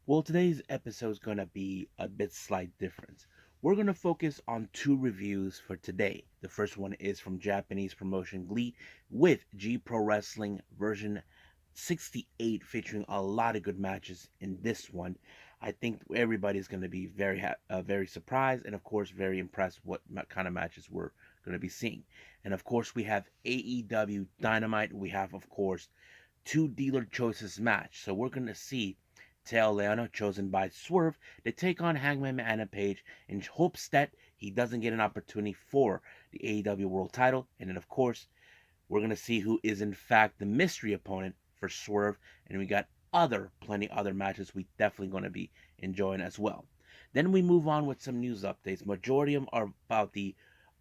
Well, today's episode is going to be a bit slight difference. We're going to focus on two reviews for today. The first one is from Japanese promotion GLEAT with G Pro Wrestling version 68, featuring a lot of good matches in this one. I think everybody's going to be very surprised and, of course, very impressed what kind of matches we're going to be seeing. And, of course, we have AEW Dynamite. We have, of course, two dealer choices match. So we're going to see Teo Leona, chosen by Swerve, to take on Hangman Adam Page in hopes that he doesn't get an opportunity for the AEW World title. And then, of course, we're going to see who is, in fact, the mystery opponent for Swerve. And we got plenty other matches we definitely going to be enjoying as well. Then we move on with some news updates. Majority of them are about the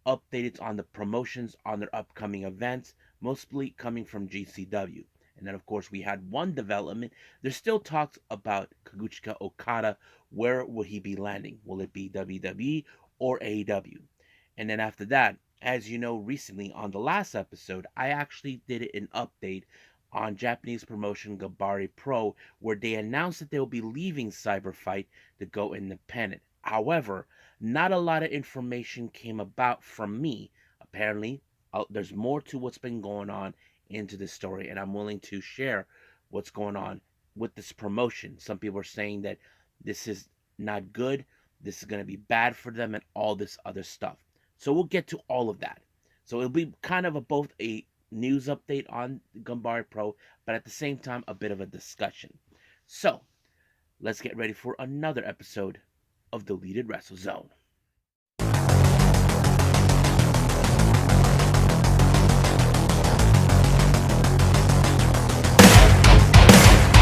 updates on the promotions on their upcoming events, mostly coming from GCW. And then, of course, we had one development. There's still talks about Kazuchika Okada. Where will he be landing? Will it be WWE or AEW? And then after that, as you know, recently on the last episode, I actually did an update on Japanese promotion Ganbare Pro, where they announced that they will be leaving CyberFight to go independent. However, not a lot of information came about from me. Apparently, there's more to what's been going on into this story, and I'm willing to share what's going on with this promotion. Some people are saying that this is not good, this is going to be bad for them, and all this other stuff. So we'll get to all of that. So it'll be kind of both a news update on Ganbare Pro, but at the same time, a bit of a discussion. So let's get ready for another episode of Deleted Wrestle Zone.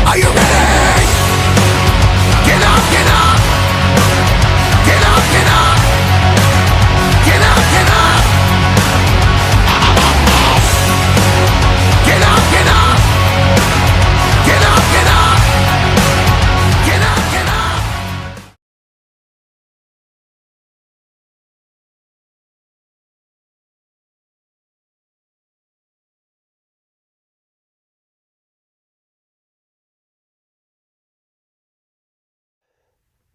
Are you ready? Get up, get up! Get up, get up! Get up, get up! Get up, get up! Get up, get up! Get up, get up!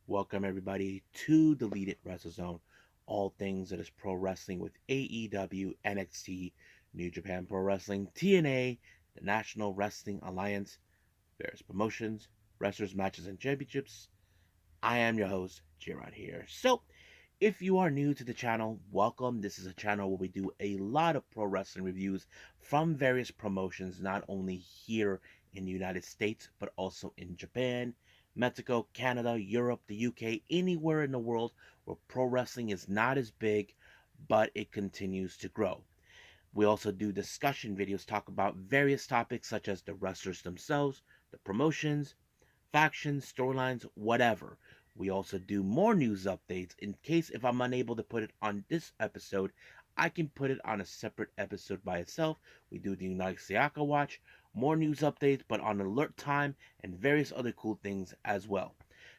Welcome everybody to Deleted Wrestle Zone, all things that is pro wrestling with AEW, NXT, New Japan Pro Wrestling, TNA, the National Wrestling Alliance, various promotions, wrestlers, matches, and championships. I am your host, Gerard here. So, if you are new to the channel, welcome. This is a channel where we do a lot of pro wrestling reviews from various promotions, not only here in the United States, but also in Japan, Mexico, Canada, Europe, the UK, anywhere in the world where pro wrestling is not as big, but it continues to grow. We also do discussion videos, talk about various topics such as the wrestlers themselves, the promotions, factions, storylines, whatever. We also do more news updates in case if I'm unable to put it on this episode, I can put it on a separate episode by itself. We do the United Sayaka Watch, more news updates, but on alert time and various other cool things as well.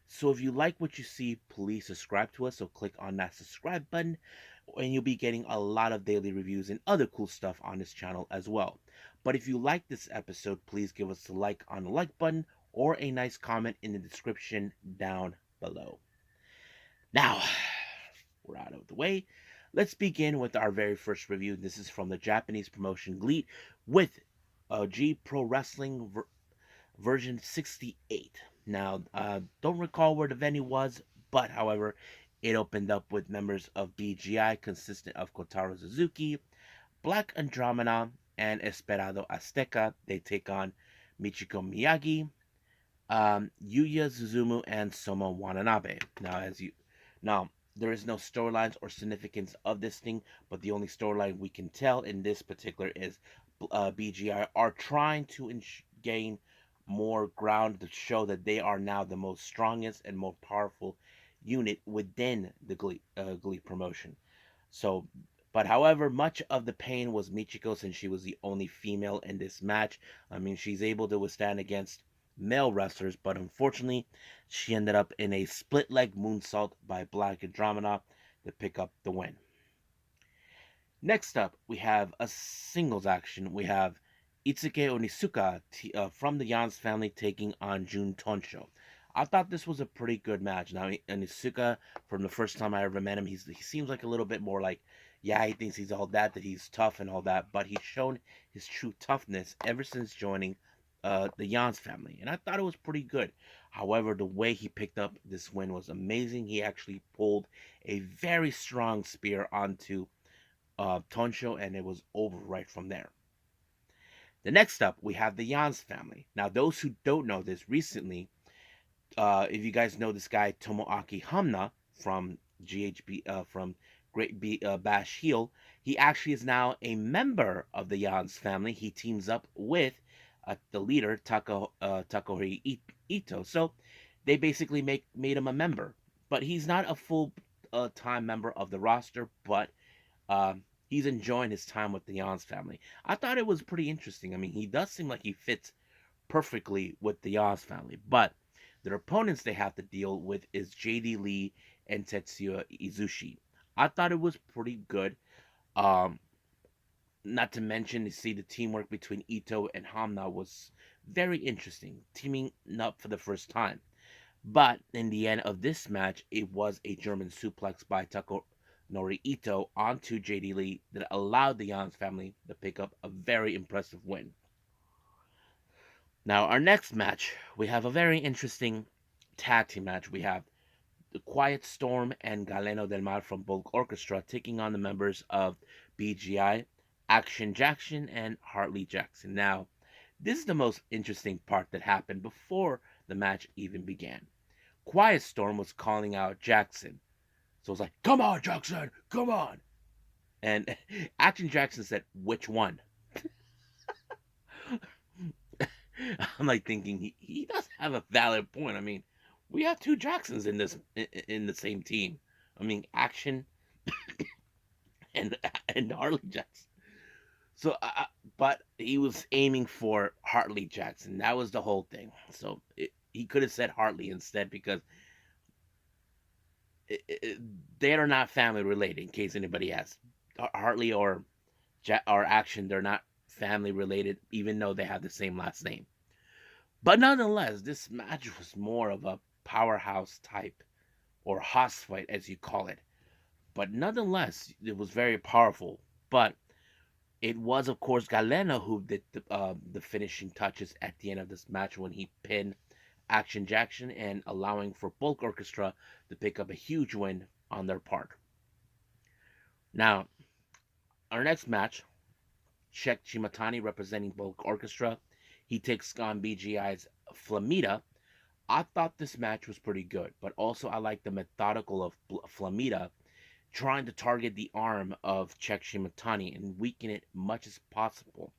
So if you like what you see, please subscribe to us. So click on that subscribe button and you'll be getting a lot of daily reviews and other cool stuff on this channel as well. But if you like this episode, please give us a like on the like button or a nice comment in the description down below. Now, we're out of the way. Let's begin with our very first review. This is from the Japanese promotion GLEAT with G Pro Wrestling version 68. Now, don't recall where the venue was, but however, it opened up with members of BGI consisting of Kotaro Suzuki, Black Andromeda, and Esperado Azteca. They take on Michiko Miyagi, Yuya Suzumu, and Soma Watanabe. Now there is no storylines or significance of this thing, but the only storyline we can tell in this particular is BGI are trying to gain more ground to show that they are now the most strongest and most powerful unit within the Glee promotion. So, but however, much of the pain was Michiko since she was the only female in this match. I mean, she's able to withstand against male wrestlers, but unfortunately, she ended up in a split leg moonsault by Black Andromeda to pick up the win. Next up, we have a singles action. We have Itsuke Onisuka from the Yans family taking on Jun Tonsho. I thought this was a pretty good match. Now, Onizuka, from the first time I ever met him, he seems like a little bit more like, yeah, he thinks he's all that, that he's tough and all that, but he's shown his true toughness ever since joining the Yans family, and I thought it was pretty good. However, the way he picked up this win was amazing. He actually pulled a very strong spear onto Tonsho, and it was over right from there. The next up, we have the Yans family. Now, those who don't know this, recently, if you guys know this guy Tomoaki Hamna from GHB, from Great Bash Heel, he actually is now a member of the Yans family. He teams up with the leader Takahori Ito. So they basically made him a member, but he's not a full time member of the roster. But he's enjoying his time with the Yans family. I thought it was pretty interesting. I mean, he does seem like he fits perfectly with the Yaz family, but their opponents they have to deal with is JD Lee and Tetsuya Izushi. I thought it was pretty good. Um, Not to mention, to see the teamwork between Ito and Hamna was very interesting, teaming up for the first time. But in the end of this match, it was a German suplex by Takanori Ito onto JD Lee that allowed the Yans family to pick up a very impressive win. Now, our next match, we have a very interesting tag team match. We have the Quiet Storm and Galeno del Mar from Bulk Orchestra taking on the members of BGI, Action Jackson, and Hartley Jackson. Now, this is the most interesting part that happened before the match even began. Quiet Storm was calling out Jackson. So it was like, come on, Jackson, come on. And Action Jackson said, which one? I'm like thinking he does have a valid point. I mean, we have two Jacksons in the same team. I mean, Action and and Harley Jackson. So, but he was aiming for Hartley Jackson. That was the whole thing. So he could have said Hartley instead because it, they are not family related. In case anybody asks, Hartley or Action, they're not family related, even though they have the same last name. But nonetheless, this match was more of a powerhouse type or hoss fight, as you call it. But nonetheless, it was very powerful. But it was, of course, Galeno who did the finishing touches at the end of this match when he pinned Action Jackson and allowing for Bulk Orchestra to pick up a huge win on their part. Now, our next match, Czech Chimatani representing Bulk Orchestra. He takes on BGI's Flamita. I thought this match was pretty good, but also I like the methodical of Flamita trying to target the arm of Czech Shimatani and weaken it much as possible.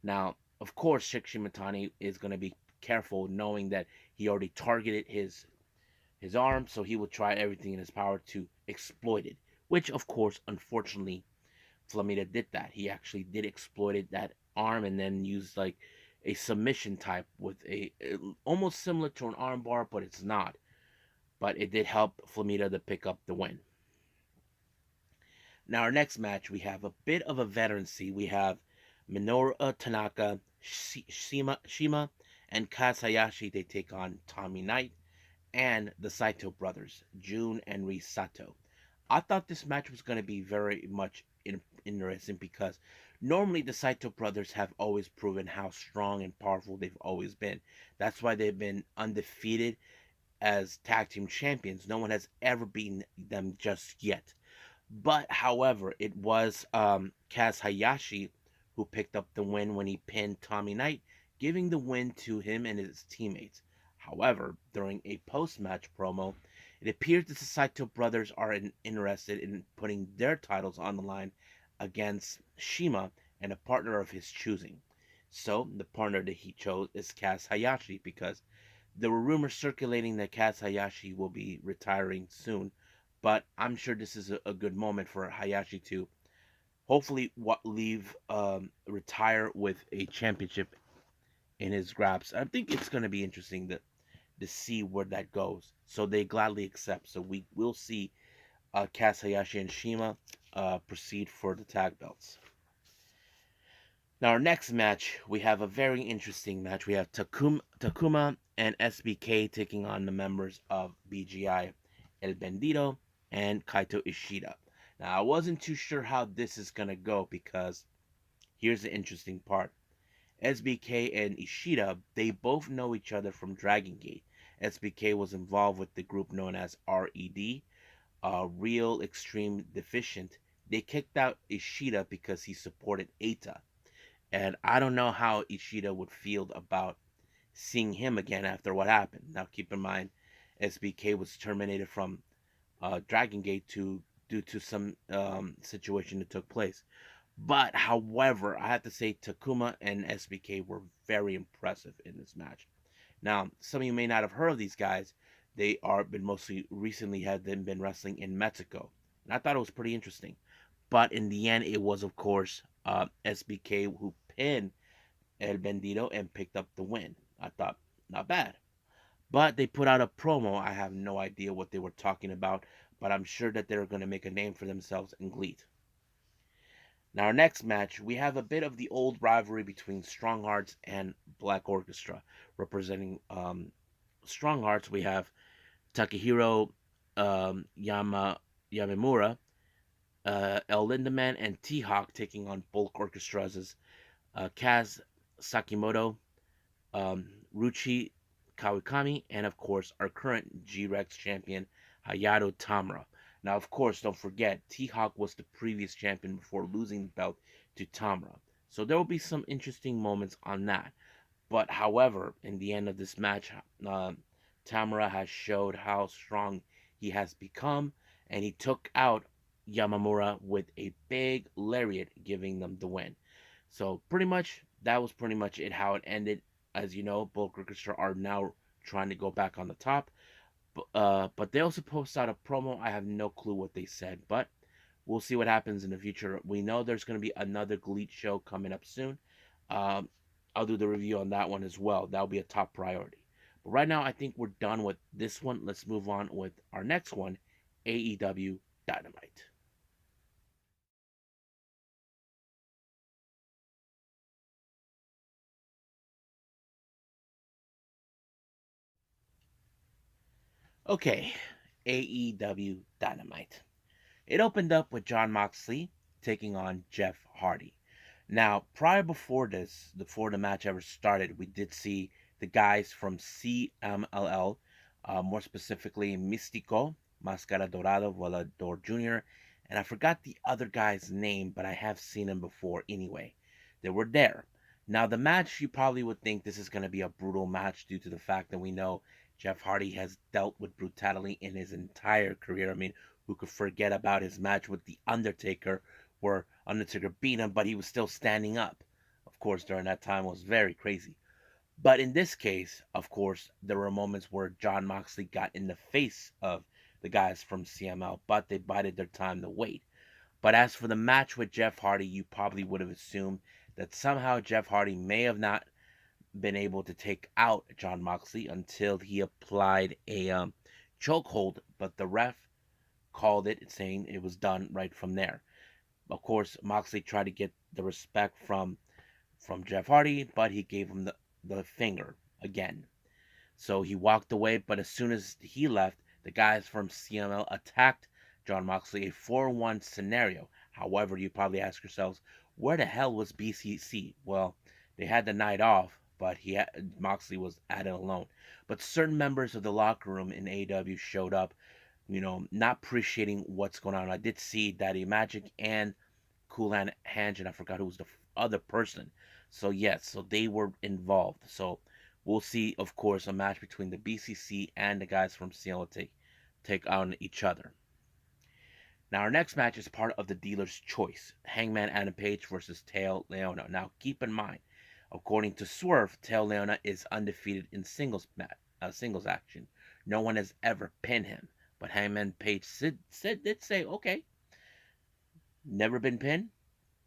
Now, of course, Czech Shimatani is going to be careful knowing that he already targeted his arm, so he will try everything in his power to exploit it, which, of course, unfortunately, Flamita did that. He actually did exploit that arm and then used like a submission type with a almost similar to an armbar, but it's not. But it did help Flamita to pick up the win. Now, our next match, we have a bit of a veterancy. We have Minoru Tanaka, Shima, and Kaz Hayashi. They take on Tommy Knight and the Saito brothers, Jun and Ri Sato. I thought this match was going to be very much interesting because normally the Saito brothers have always proven how strong and powerful they've always been. That's why they've been undefeated as tag team champions. No one has ever beaten them just yet. But however, it was Kaz Hayashi who picked up the win when he pinned Tommy Knight, giving the win to him and his teammates. However, during a post-match promo, it appears that the Saito brothers are interested in putting their titles on the line against Shima and a partner of his choosing. So the partner that he chose is Kaz Hayashi because there were rumors circulating that Kaz Hayashi will be retiring soon, but I'm sure this is a good moment for Hayashi to hopefully retire with a championship in his grasp. I think it's going to be interesting to see where that goes. So they gladly accept. So we will see Kaz Hayashi and Shima proceed for the tag belts. Now, our next match, we have a very interesting match. We have Takuma and SBK taking on the members of BGI El Bandito and Kaito Ishida. Now, I wasn't too sure how this is going to go because here's the interesting part. SBK and Ishida, they both know each other from Dragon Gate. SBK was involved with the group known as RED, Real Extreme Deficient. They kicked out Ishida because he supported Eita. And I don't know how Ishida would feel about seeing him again after what happened. Now, keep in mind, SBK was terminated from Dragon Gate due to some situation that took place. But however, I have to say Takuma and SBK were very impressive in this match. Now, some of you may not have heard of these guys. They are been mostly recently had them been wrestling in Mexico, and I thought it was pretty interesting. But in the end, it was of course SBK who pinned El Bandito and picked up the win. I thought not bad. But they put out a promo. I have no idea what they were talking about, but I'm sure that they're going to make a name for themselves in GLEAT. Now, our next match, we have a bit of the old rivalry between Strong Hearts and Black Orchestra. Representing Strong Hearts, we have Takahiro Yamamura, El Lindemann, and T Hawk taking on Bulk Orchestra's Kaz Sakimoto, Ruchi Kawakami, and of course our current G-Rex champion Hayato Tamura. Now, of course, don't forget T-Hawk was the previous champion before losing the belt to Tamura. So there will be some interesting moments on that. But however, in the end of this match, Tamura has showed how strong he has become, and he took out Yamamura with a big lariat, giving them the win. So pretty much that was pretty much it how it ended. As you know, Bulk Orchestra are now trying to go back on the top. But they also post out a promo. I have no clue what they said, but we'll see what happens in the future. We know there's going to be another GLEAT show coming up soon. Um, I'll do the review on that one as well. That'll be a top priority. But right now, I think we're done with this one. Let's move on with our next one, AEW Dynamite. Okay, AEW Dynamite. It opened up with Jon Moxley taking on Jeff Hardy. Now, before the match ever started, we did see the guys from CMLL, more specifically Mystico, Mascara Dorado, Volador Jr., and I forgot the other guy's name, but I have seen him before anyway. They were there. Now, the match, you probably would think this is going to be a brutal match due to the fact that we know Jeff Hardy has dealt with brutality in his entire career. I mean, who could forget about his match with The Undertaker, where Undertaker beat him, but he was still standing up. Of course, during that time was very crazy. But in this case, of course, there were moments where Jon Moxley got in the face of the guys from CML, but they bided their time to wait. But as for the match with Jeff Hardy, you probably would have assumed that somehow Jeff Hardy may have not been able to take out Jon Moxley until he applied a chokehold, but the ref called it, saying it was done right from there. Of course, Moxley tried to get the respect from Jeff Hardy, but he gave him the finger again. So he walked away, but as soon as he left, the guys from CML attacked Jon Moxley, a 4-1 scenario. However, you probably ask yourselves, where the hell was BCC? Well, they had the night off, but Moxley was at it alone. But certain members of the locker room in AEW showed up, not appreciating what's going on. I did see Daddy Magic and Cool Hand and I forgot who was the other person. So yes, so they were involved. So we'll see, of course, a match between the BCC and the guys from CL take on each other. Now our next match is part of the dealer's choice: Hangman Adam Page versus Tail Leona. Now keep in mind, according to Swerve, Tail Leona is undefeated in singles action. No one has ever pinned him, but Hangman Page did say, okay, never been pinned,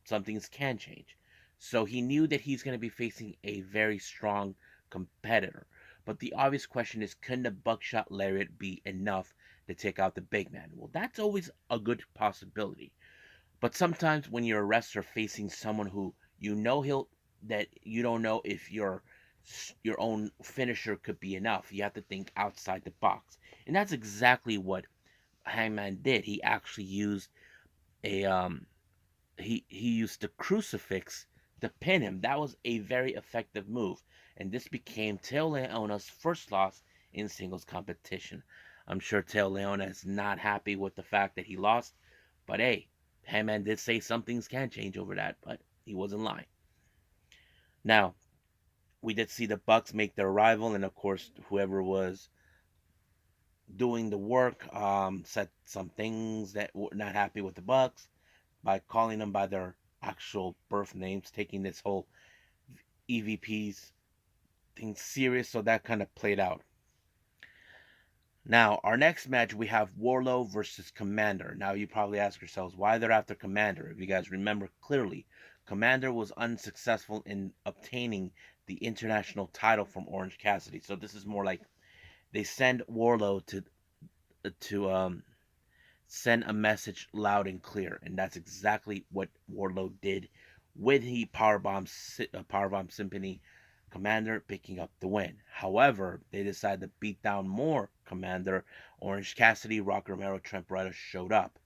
some things can change. So he knew that he's going to be facing a very strong competitor. But the obvious question is, can the buckshot lariat be enough to take out the big man? Well, that's always a good possibility. But sometimes when you're a wrestler facing someone who you know he'll that you don't know if you're your own finisher could be enough. You have to think outside the box. And that's exactly what Hangman did. He actually used a he used the crucifix to pin him. That was a very effective move, and this became Teo Leona's first loss in singles competition. I'm sure Teo Leona is not happy with the fact that he lost, but hey, Hangman did say some things can change over that, but he wasn't lying. Now, we did see the Bucks make their arrival, and of course, whoever was doing the work said some things that were not happy with the Bucks by calling them by their actual birth names, taking this whole EVP's thing serious, so that kind of played out. Now, our next match, we have Warlow versus Commander. Now, you probably ask yourselves why they're after Commander. If you guys remember clearly, Commander was unsuccessful in obtaining the international title from Orange Cassidy. So this is more like they send Warlow to send a message loud and clear, and that's exactly what Warlow did with he powerbomb Symphony Commander, picking up the win. However, they decided to beat down more Commander. Orange Cassidy, Rock Romero, Trent Beretta showed up.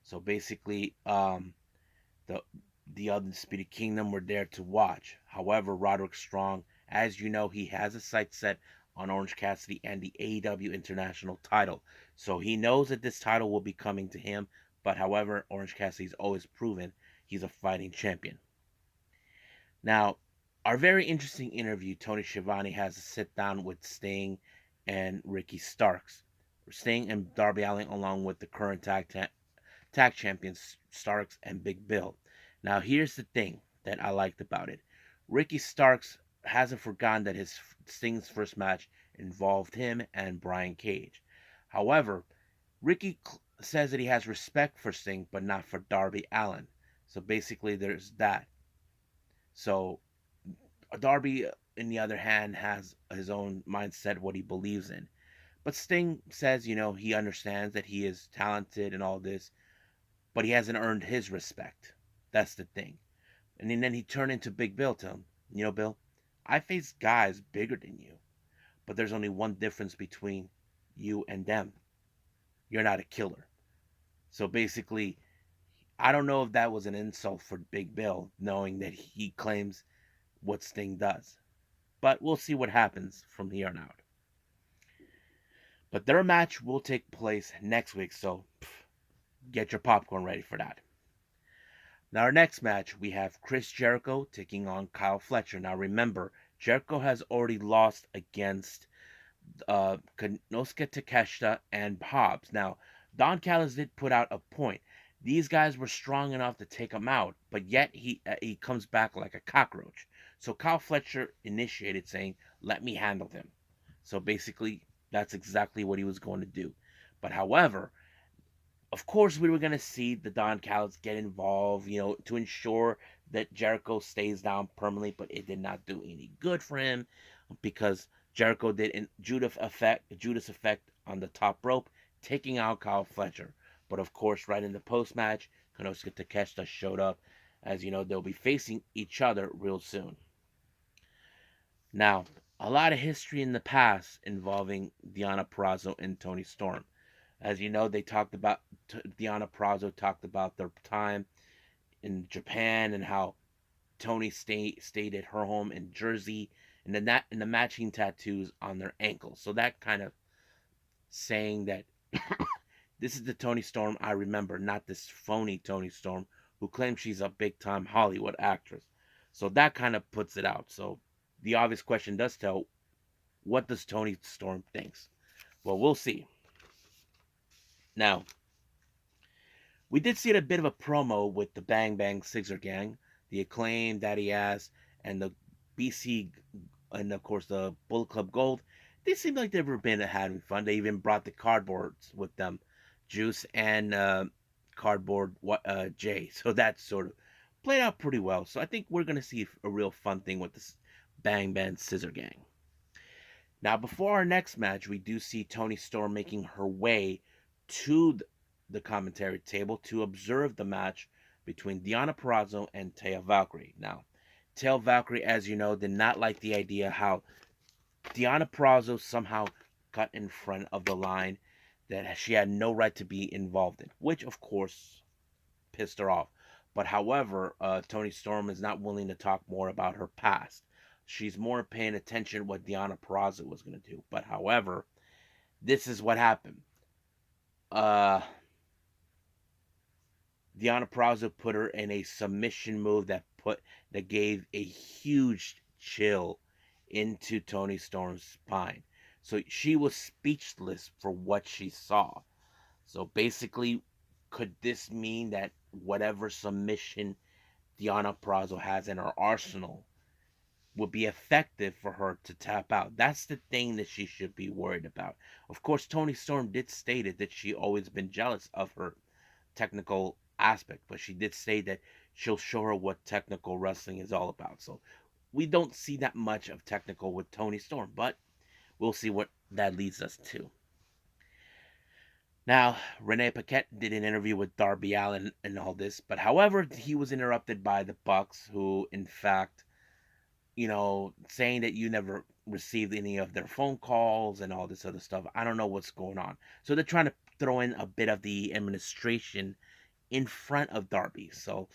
So basically, the the Undisputed Kingdom were there to watch. However, Roderick Strong, as you know, he has a sight set on Orange Cassidy and the AEW International title. So he knows that this title will be coming to him. But however, Orange Cassidy's always proven he's a fighting champion. Now, our very interesting interview, Tony Schiavone has a sit down with Sting and Ricky Starks. Sting and Darby Allin, along with the current tag champions Starks and Big Bill. Now, here's the thing that I liked about it. Ricky Starks hasn't forgotten that his Sting's first match involved him and Brian Cage. However, Ricky says that he has respect for Sting, but not for Darby Allin. So basically, there's that. So Darby, on the other hand, has his own mindset, what he believes in. But Sting says, he understands that he is talented and all this, but he hasn't earned his respect. That's the thing. And then he turned into Big Bill to him. Bill, I face guys bigger than you, but there's only one difference between you and them. You're not a killer. So basically, I don't know if that was an insult for Big Bill, knowing that he claims what Sting does. But we'll see what happens from here on out. But their match will take place next week, so get your popcorn ready for that. Now, our next match, we have Chris Jericho taking on Kyle Fletcher. Now, remember, Jericho has already lost against Konosuke Takeshita and Hobbs. Now, Don Callis did put out a point. These guys were strong enough to take him out, but yet he comes back like a cockroach. So Kyle Fletcher initiated saying, "Let me handle him." So basically, that's exactly what he was going to do. But however, of course, we were going to see the Don Callis get involved, to ensure that Jericho stays down permanently, but it did not do any good for him because Jericho did a Judas effect on the top rope, taking out Kyle Fletcher. But of course, right in the post match, Konosuke Takeshita showed up. As you know, they'll be facing each other real soon. Now, a lot of history in the past involving Deonna Purrazzo and Toni Storm. As you know, Deonna Purrazzo talked about their time in Japan and how Toni stayed at her home in Jersey, and then the matching tattoos on their ankles. So that kind of saying that this is the Toni Storm I remember, not this phony Toni Storm who claims she's a big time Hollywood actress. So that kind of puts it out. So the obvious question does tell, what does Toni Storm thinks? Well, we'll see. Now, we did see a bit of a promo with the Bang Bang Scissor Gang, the Acclaim, Daddy Ass, and the BC, and of course the Bullet Club Gold. They seem like they've been having fun. They even brought the cardboards with them, Juice and Cardboard J. So that sort of played out pretty well. So I think we're going to see a real fun thing with this Bang Bang Scissor Gang. Now, before our next match, we do see Toni Storm making her way to the commentary table to observe the match between Deonna Purrazzo and Taya Valkyrie. Now, Tail Valkyrie, as you know, did not like the idea how Deonna Purrazzo somehow got in front of the line that she had no right to be involved in, which of course pissed her off. But however, Tony Storm is not willing to talk more about her past. She's more paying attention to what Deonna Purrazzo was going to do. But however, this is what happened. Uh, Deonna Purrazzo put her in a submission move that gave a huge chill into Tony Storm's spine. So she was speechless for what she saw. So basically, could this mean that whatever submission Deonna Purrazzo has in her arsenal would be effective for her to tap out? That's the thing that she should be worried about. Of course, Tony Storm did state that she always been jealous of her technical aspect, but she did say that she'll show her what technical wrestling is all about. So we don't see that much of technical with Tony Storm, but we'll see what that leads us to. Now, Renee Paquette did an interview with Darby Allin and all this, but however, he was interrupted by the Bucks, who, in fact, saying that you never received any of their phone calls and all this other stuff. I don't know what's going on. So they're trying to throw in a bit of the administration in front of Darby. So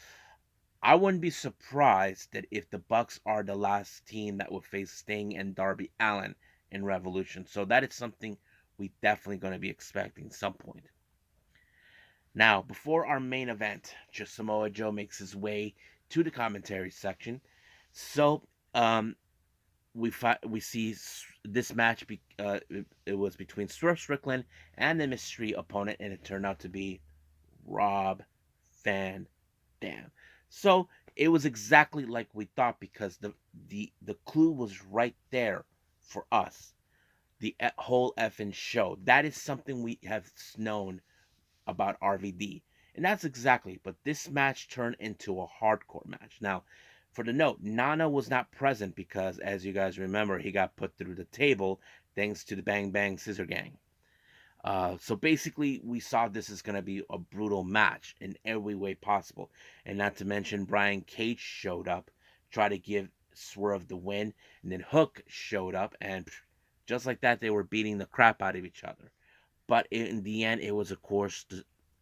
I wouldn't be surprised that if the Bucks are the last team that would face Sting and Darby Allin in Revolution. So that is something we definitely going to be expecting some point. Now, before our main event, just Samoa Joe makes his way to the commentary section. So, we see this match. It was between Swerve Strickland and the mystery opponent, and it turned out to be Rob Van Dam. So it was exactly like we thought, because the clue was right there for us. The whole effing show. That is something we have known about RVD. And that's exactly, but this match turned into a hardcore match. Now, for the note, Nana was not present because, as you guys remember, he got put through the table thanks to the Bang Bang Scissor Gang. So basically, we saw this is going to be a brutal match in every way possible. And not to mention, Brian Cage showed up, tried to give Swerve the win, and then Hook showed up, and just like that, they were beating the crap out of each other. But in the end, it was, of course,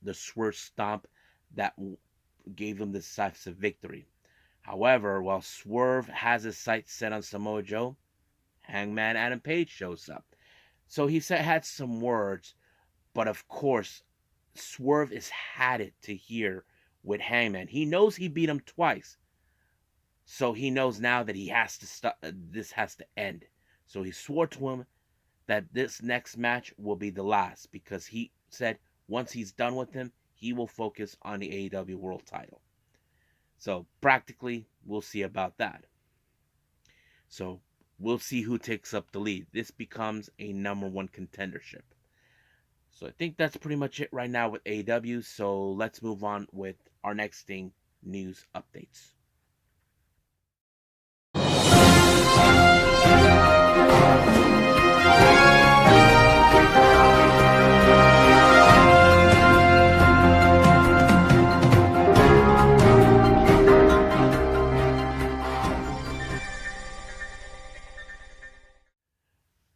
the Swerve stomp that gave them the decisive victory. However, while Swerve has his sights set on Samoa Joe, Hangman Adam Page shows up. So he had some words, but of course, Swerve is had it to hear with Hangman. He knows he beat him twice, so he knows now that he has to stop. This has to end. So he swore to him that this next match will be the last, because he said once he's done with him, he will focus on the AEW World Title. So practically, we'll see about that. So we'll see who takes up the lead. This becomes a number one contendership. So I think that's pretty much it right now with AEW. So let's move on with our next thing, news updates.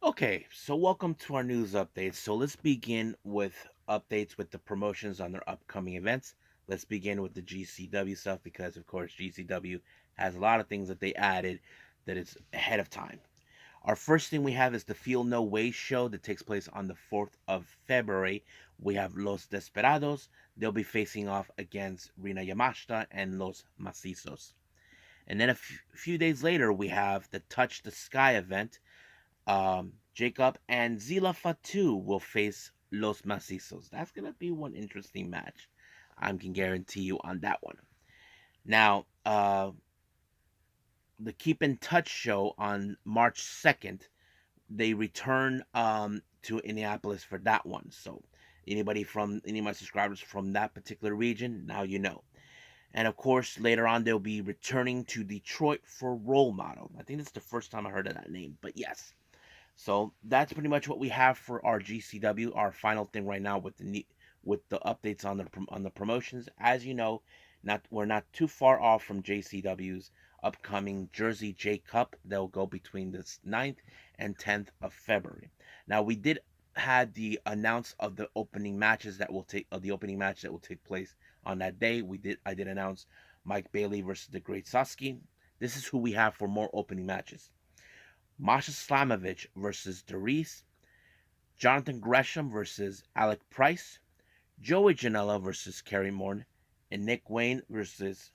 Okay, so welcome to our news updates. So let's begin with updates with the promotions on their upcoming events. Let's begin with the GCW stuff, because of course GCW has a lot of things that they added that is ahead of time. Our first thing we have is the Feel No Way show that takes place on the 4th of February. We have Los Desperados. They'll be facing off against Rina Yamashita and Los Macizos. And then a few days later, we have the Touch the Sky event. Jacob and Zila Fatu will face Los Macizos. That's going to be one interesting match. I can guarantee you on that one. Now, the Keep in Touch show on March 2nd, they return to Indianapolis for that one. So any of my subscribers from that particular region, now you know. And of course, later on, they'll be returning to Detroit for Role Model. I think it's the first time I heard of that name, but yes. So that's pretty much what we have for our GCW. Our final thing right now with the updates on the promotions. As you know, we're not too far off from JCW's upcoming Jersey J Cup that will go between the 9th and 10th of February. Now we did had the announce of the opening matches that will take the opening match that will take place on that day. I did announce Mike Bailey versus the Great Sasuke. This is who we have for more opening matches. Masha Slamovich versus Darius, Jonathan Gresham versus Alec Price, Joey Janela versus Kerry Morton, and Nick Wayne versus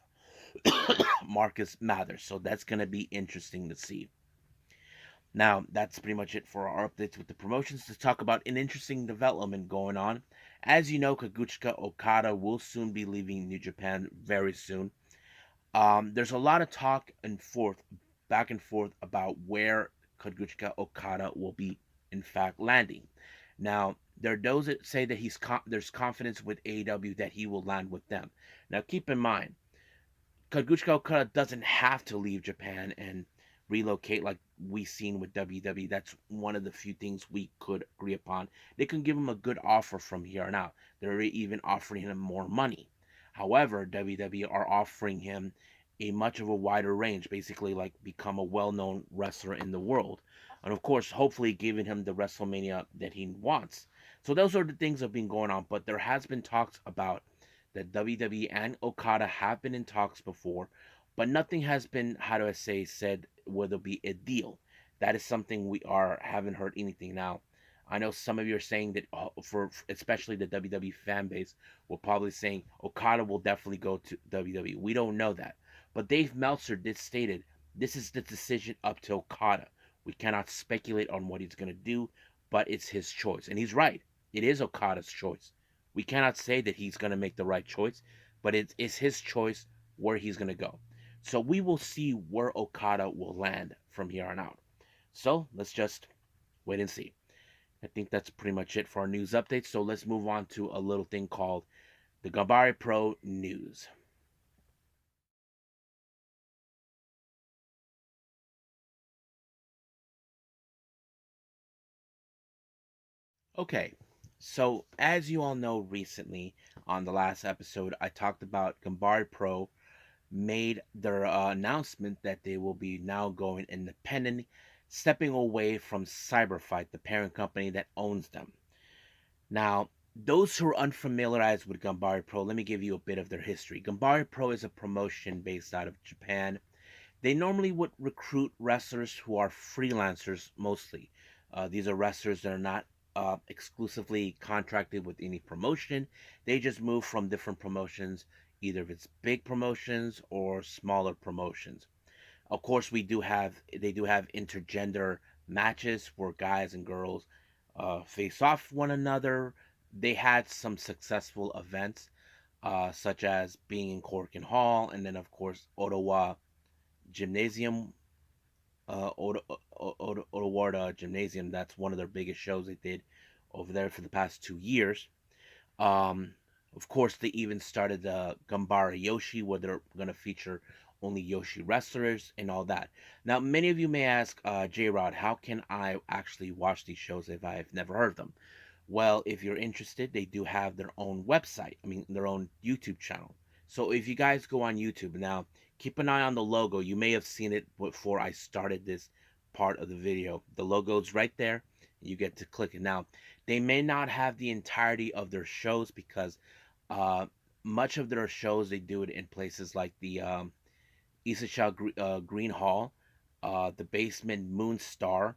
Marcus Mathers. So that's going to be interesting to see. Now, that's pretty much it for our updates with the promotions. To talk about an interesting development going on. As you know, Kazuchika Okada will soon be leaving New Japan very soon. There's a lot of talk and forth, back and forth about where Kazuchika Okada will be, in fact, landing. Now, there are those that say that there's confidence with AEW that he will land with them. Now, keep in mind, Kazuchika Okada doesn't have to leave Japan and relocate like we seen with WWE. That's one of the few things we could agree upon. They can give him a good offer from here on out. They're even offering him more money. However, WWE are offering him a much of a wider range, basically like become a well-known wrestler in the world. And of course, hopefully giving him the WrestleMania that he wants. So those are the things that have been going on, but there has been talks about that WWE and Okada have been in talks before, but nothing has been, how do I say, said whether it be a deal. That is something we haven't heard anything now. I know some of you are saying that for especially the WWE fan base, will probably saying Okada will definitely go to WWE. We don't know that, but Dave Meltzer did stated this is the decision up to Okada. We cannot speculate on what he's gonna do, but it's his choice, and he's right. It is Okada's choice. We cannot say that he's going to make the right choice, but it is his choice where he's going to go. So we will see where Okada will land from here on out. So let's just wait and see. I think that's pretty much it for our news updates. So let's move on to a little thing called the Ganbare Pro news. Okay, so as you all know, recently on the last episode, I talked about Ganbare Pro made their announcement that they will be now going independent, stepping away from CyberFight, the parent company that owns them. Now, those who are unfamiliarized with Ganbare Pro, let me give you a bit of their history. Ganbare Pro is a promotion based out of Japan. They normally would recruit wrestlers who are freelancers mostly. These are wrestlers that are not exclusively contracted with any promotion. They just move from different promotions, either if it's big promotions or smaller promotions. Of course, they do have intergender matches where guys and girls face off one another. They had some successful events, such as being in Corkin Hall, and then of course Ottawa Gymnasium, Ottawa Gymnasium. That's one of their biggest shows they did over there for the past 2 years. Um, of course, they even started the Gambara Yoshi, where they're going to feature only Yoshi wrestlers and all that. Now, many of you may ask, J Rod, how can I actually watch these shows if I've never heard of them? Well, if you're interested, they do have their own website, I mean, their own YouTube channel. So if you guys go on YouTube now, keep an eye on the logo. You may have seen it before I started this part of the video. The logo's right there. You get to click it. Now, they may not have the entirety of their shows because uh, much of their shows they do it in places like the Isasha Green Hall, the Basement Moon Star,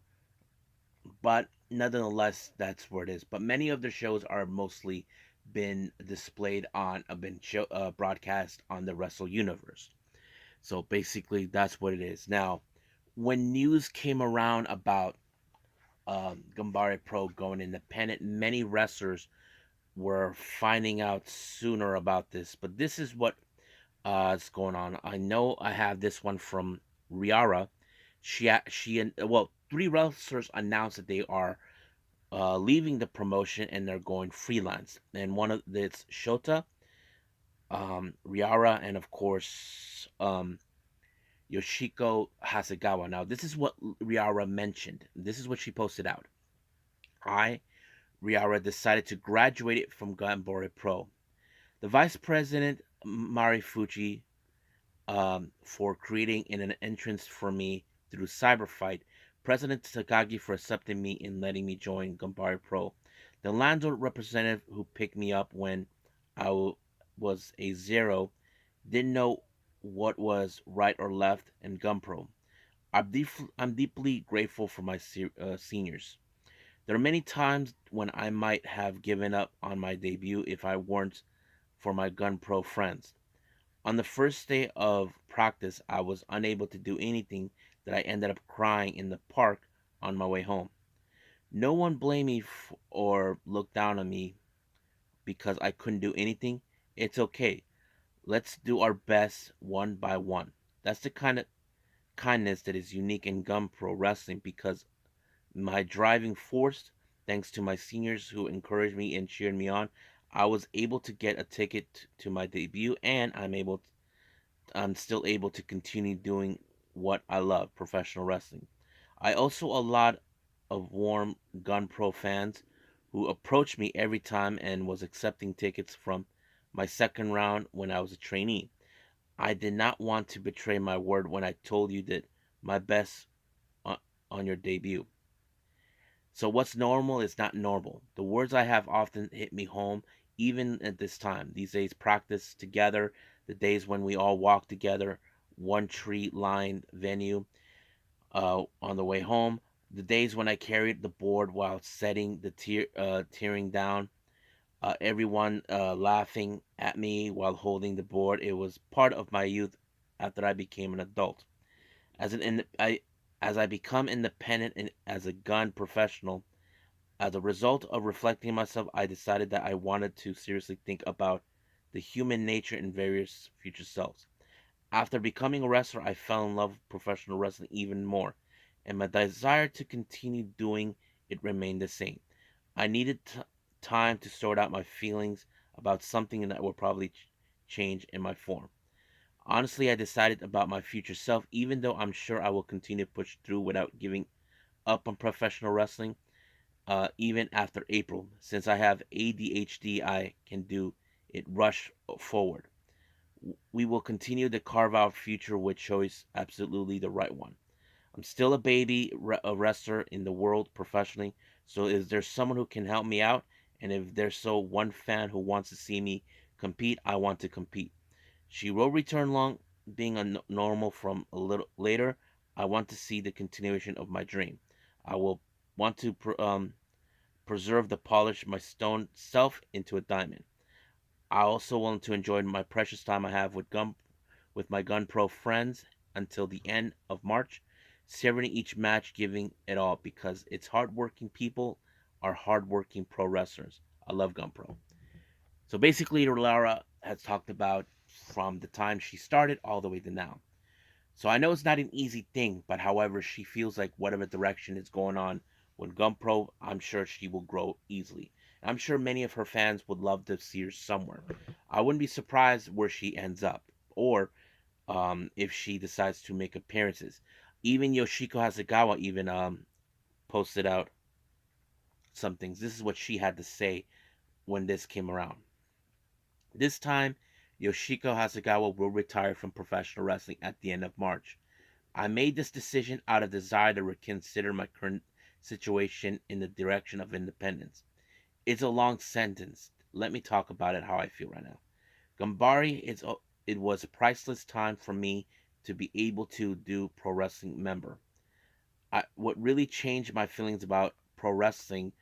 but nonetheless, that's where it is. But many of their shows are mostly been displayed on, been broadcast on the Wrestle Universe. So basically, that's what it is. Now, when news came around about Gambare Pro going independent, many wrestlers were finding out sooner about this. But this is what is going on. I know I have this one from Riara. Well, three wrestlers announced that they are leaving the promotion and they're going freelance. And one of it's Shota, Riara, and of course Yoshiko Hasegawa. Now, this is what Riara mentioned. This is what she posted out. Riara decided to graduate it from Ganbare Pro. The vice president, Marifuji, for creating an entrance for me through CyberFight, President Takagi for accepting me and letting me join Ganbare Pro, the landlord representative who picked me up when was a zero, didn't know what was right or left, and Gunpro. I'm deeply grateful for my seniors. There are many times when I might have given up on my debut if I weren't for my Gun Pro friends. On the first day of practice, I was unable to do anything that I ended up crying in the park on my way home. No one blamed me or looked down on me because I couldn't do anything. It's okay. Let's do our best one by one. That's the kind of kindness that is unique in Gun Pro Wrestling because my driving force, thanks to my seniors who encouraged me and cheered me on, I was able to get a ticket to my debut and I'm still able to continue doing what I love, professional wrestling. I also a lot of warm Gun Pro fans who approached me every time and was accepting tickets from my second round when I was a trainee. I did not want to betray my word when I told you that my best on, on your debut. So what's normal is not normal. The words I have often hit me home even at this time. These days practice together, the days when we all walk together, one tree lined venue on the way home, the days when I carried the board while setting the tearing down, everyone laughing at me while holding the board. It was part of my youth after I became an adult. As as I become independent and as a gun professional, as a result of reflecting on myself, I decided that I wanted to seriously think about the human nature in various future selves. After becoming a wrestler, I fell in love with professional wrestling even more, and my desire to continue doing it remained the same. I needed time to sort out my feelings about something that would probably change in my form. Honestly, I decided about my future self, even though I'm sure I will continue to push through without giving up on professional wrestling, even after April. Since I have ADHD, I can do it rush forward. We will continue to carve out future with choice, absolutely the right one. I'm still a baby a wrestler in the world professionally, so if there's someone who can help me out, and if there's one fan who wants to see me compete, I want to compete. She will return long being a normal from a little later. I want to see the continuation of my dream. I will want to preserve the polish my stone self into a diamond. I also want to enjoy my precious time I have with my Gun Pro friends until the end of March, savoring each match, giving it all because it's hardworking people are hardworking pro wrestlers. I love Gun Pro. So basically, Laura has talked about from the time she started all the way to now. So I know it's not an easy thing, but however, she feels like whatever direction is going on with GunPro, I'm sure she will grow easily. I'm sure many of her fans would love to see her somewhere. I wouldn't be surprised where she ends up, or if she decides to make appearances. Even Yoshiko Hasegawa even posted out some things. This is what she had to say when this came around. This time, Yoshiko Hasegawa will retire from professional wrestling at the end of March. I made this decision out of desire to reconsider my current situation in the direction of independence. It's a long sentence. Let me talk about it how I feel right now. Gambari, it was a priceless time for me to be able to do pro wrestling member. What really changed my feelings about pro wrestling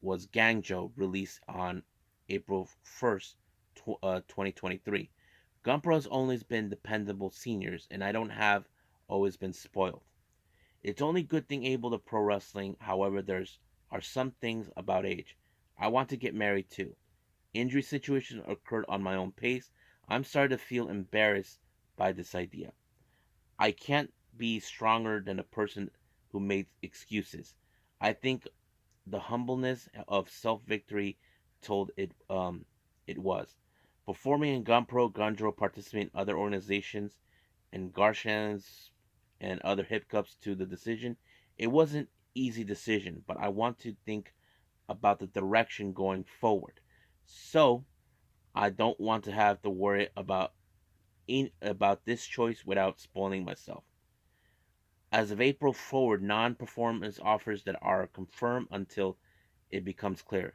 was Gangjo, released on April 1st, 2023. Gunpro has always been dependable seniors, and I don't have always been spoiled. It's only good thing able to pro wrestling. However, there's are some things about age. I want to get married too. Injury situations occurred on my own pace. I'm starting to feel embarrassed by this idea. I can't be stronger than a person who made excuses. I think the humbleness of self victory told it was. Performing in Gunpro, Gunjo, participating in other organizations, and Garshan's and other hiccups to the decision. It wasn't easy decision, but I want to think about the direction going forward. So I don't want to have to worry about about this choice without spoiling myself. As of April forward, non-performance offers that are confirmed until it becomes clear,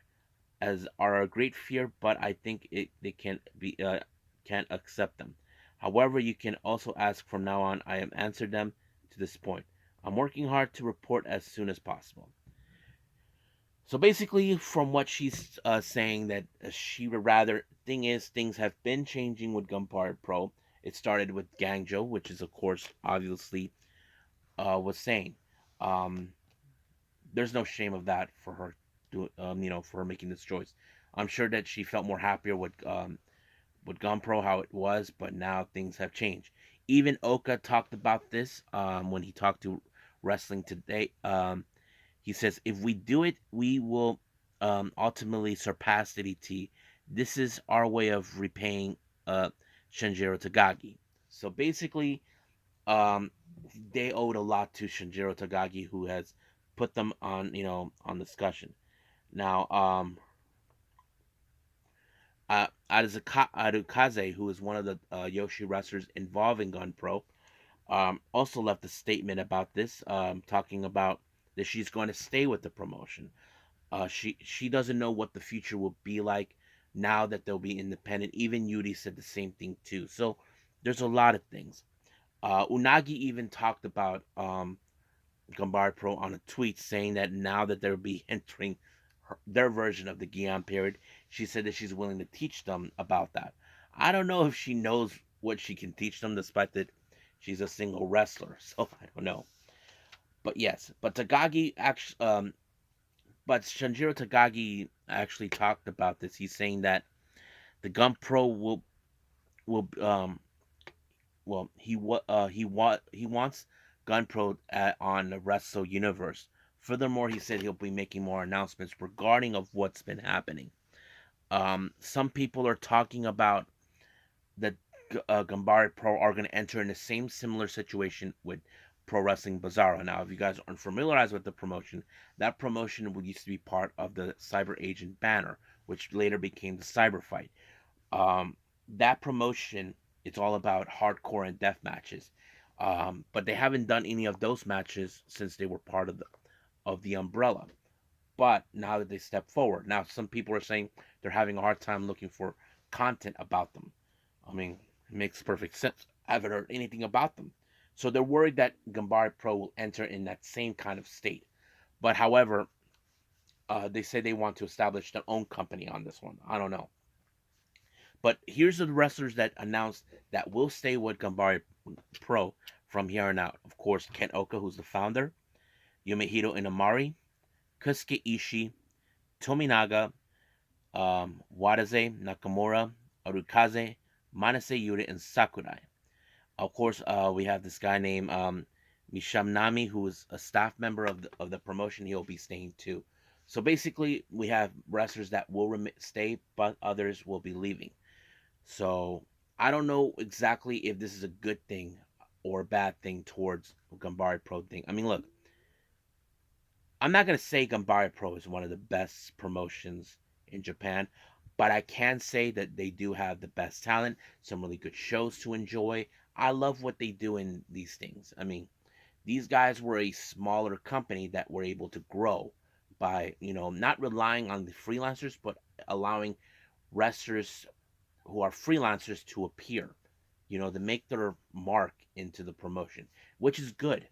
as are a great fear, but I think they can't accept them. However, you can also ask from now on. I have answered them to this point. I'm working hard to report as soon as possible. So basically, from what she's saying, that she would rather. Thing is, things have been changing with Ganbare Pro. It started with Gangjo, which is of course obviously was saying. Um, there's no shame of that for her, for her making this choice. I'm sure that she felt more happier with Gunpro how it was, but now things have changed. Even Oka talked about this when he talked to Wrestling Today. He says, if we do it, we will ultimately surpass DDT. This is our way of repaying uh, Shinjiro Tagagi. So basically, um, they owed a lot to Shinjiro Tagagi, who has put them on, on discussion. Now, Arukaze, who is one of the Yoshi wrestlers involved in Gun Pro, also left a statement about this, talking about that she's going to stay with the promotion. She doesn't know what the future will be like now that they'll be independent. Even Yuri said the same thing too. So there's a lot of things. Unagi even talked about Ganbare Pro on a tweet, saying that now that they'll be entering their version of the Gion period, she said that she's willing to teach them about that. I don't know if she knows what she can teach them, despite that she's a single wrestler. So I don't know. But yes, but Tagagi actually, but Shinjiro Tagagi actually talked about this. He's saying that the Gun Pro will he wants GunPro on the Wrestle Universe. Furthermore, he said he'll be making more announcements regarding of what's been happening. Some people are talking about that Ganbare Pro are going to enter in the same similar situation with Pro Wrestling Bizarro. Now, if you guys aren't familiarized with the promotion, that promotion used to be part of the Cyber Agent banner, which later became the CyberFight. Um, that promotion, it's all about hardcore and death matches. But they haven't done any of those matches since they were part of the umbrella. But now that they step forward, now some people are saying they're having a hard time looking for content about them. I mean, it makes perfect sense. I haven't heard anything about them. So they're worried that Ganbare Pro will enter in that same kind of state. But however, they say they want to establish their own company on this one. I don't know. But here's the wrestlers that announced that will stay with Ganbare Pro from here on out. Of course, Ken Oka, who's the founder, Yumehiro Inamari, Kosuke Ishii, Tominaga, Wadaze, Nakamura, Arukaze, Manase Yuri, and Sakurai. Of course, we have this guy named Mishamnami, who is a staff member of the promotion. He'll be staying too. So basically, we have wrestlers that will stay, but others will be leaving. So I don't know exactly if this is a good thing or a bad thing towards Ganbare Pro thing. I mean, look, I'm not gonna say Ganbare Pro is one of the best promotions in Japan, but I can say that they do have the best talent, some really good shows to enjoy. I love what they do in these things. I mean, these guys were a smaller company that were able to grow by, not relying on the freelancers, but allowing wrestlers who are freelancers to appear, to make their mark into the promotion, which is good,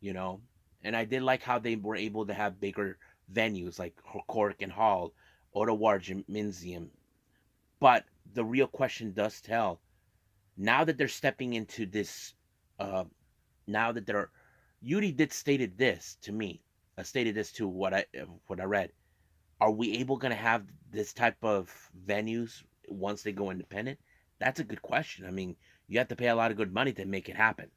you know. And I did like how they were able to have bigger venues like Cork and Hall, Ottawa Gymnasium. But the real question does tell, now that they're stepping into this, uh, now that they're, Yuri did stated this to me, stated this to what I read. Are we able going to have this type of venues once they go independent? That's a good question. I mean, you have to pay a lot of good money to make it happen,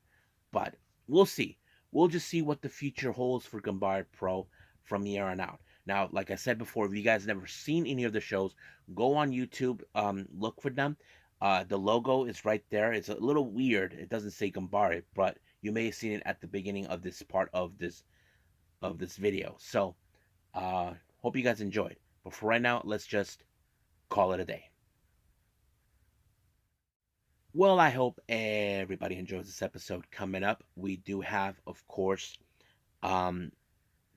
but we'll see. We'll just see what the future holds for Ganbare Pro from here on out. Now, like I said before, if you guys never seen any of the shows, go on YouTube, look for them. The logo is right there. It's a little weird. It doesn't say Ganbare, but you may have seen it at the beginning of this part of this video. So, hope you guys enjoyed. But for right now, let's just call it a day. Well, I hope everybody enjoys this episode. Coming up, we do have, of course, um,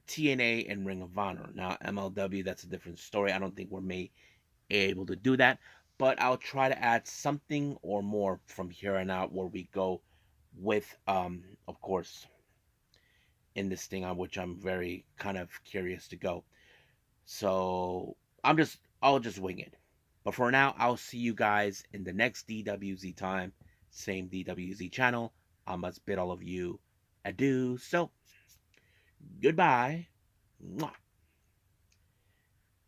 TNA and Ring of Honor. Now, MLW, that's a different story. I don't think we're able to do that, but I'll try to add something or more from here on out where we go with, of course, in this thing on which I'm very kind of curious to go. So I'll just wing it. But for now, I'll see you guys in the next DWZ time, same DWZ channel. I must bid all of you adieu. So goodbye,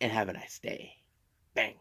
and have a nice day. Bang.